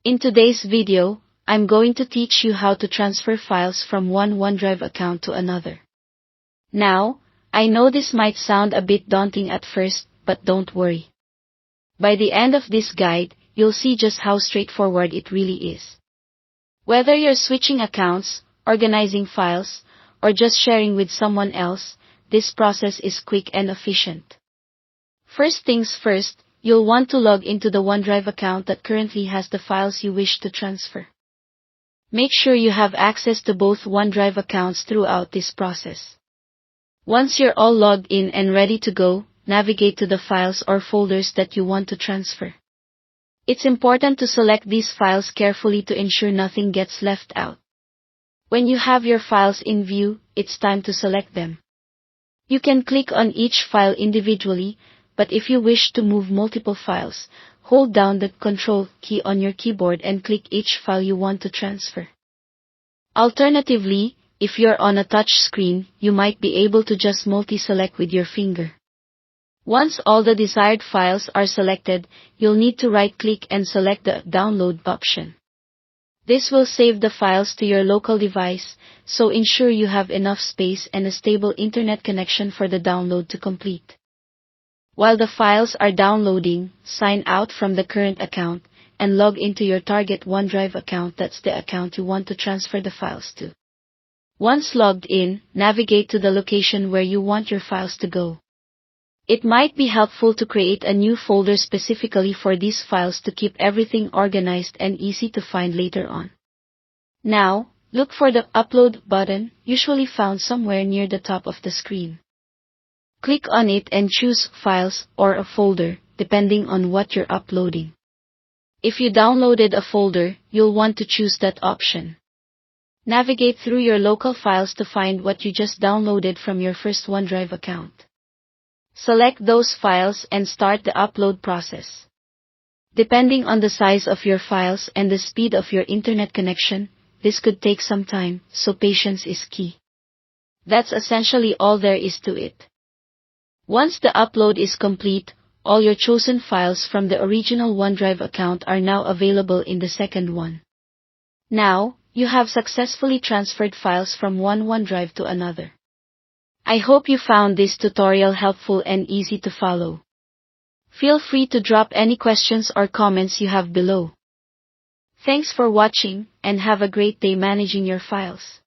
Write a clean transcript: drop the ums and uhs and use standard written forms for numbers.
In today's video, I'm going to teach you how to transfer files from one OneDrive account to another. Now, I know this might sound a bit daunting at first, but don't worry. By the end of this guide, you'll see just how straightforward it really is. Whether you're switching accounts, organizing files, or just sharing with someone else, this process is quick and efficient. First things first, you'll want to log into the OneDrive account that currently has the files you wish to transfer. Make sure you have access to both OneDrive accounts throughout this process. Once you're all logged in and ready to go, navigate to the files or folders that you want to transfer. It's important to select these files carefully to ensure nothing gets left out. When you have your files in view, it's time to select them. You can click on each file individually, but if you wish to move multiple files, hold down the Control key on your keyboard and click each file you want to transfer. Alternatively, if you're on a touch screen, you might be able to just multi-select with your finger. Once all the desired files are selected, you'll need to right-click and select the Download option. This will save the files to your local device, so ensure you have enough space and a stable internet connection for the download to complete. While the files are downloading, sign out from the current account and log into your target OneDrive account. That's the account you want to transfer the files to. Once logged in, navigate to the location where you want your files to go. It might be helpful to create a new folder specifically for these files to keep everything organized and easy to find later on. Now, look for the Upload button, usually found somewhere near the top of the screen. Click on it and choose Files or a folder, depending on what you're uploading. If you downloaded a folder, you'll want to choose that option. Navigate through your local files to find what you just downloaded from your first OneDrive account. Select those files and start the upload process. Depending on the size of your files and the speed of your internet connection, this could take some time, so patience is key. That's essentially all there is to it. Once the upload is complete, all your chosen files from the original OneDrive account are now available in the second one. Now, you have successfully transferred files from one OneDrive to another. I hope you found this tutorial helpful and easy to follow. Feel free to drop any questions or comments you have below. Thanks for watching, and have a great day managing your files.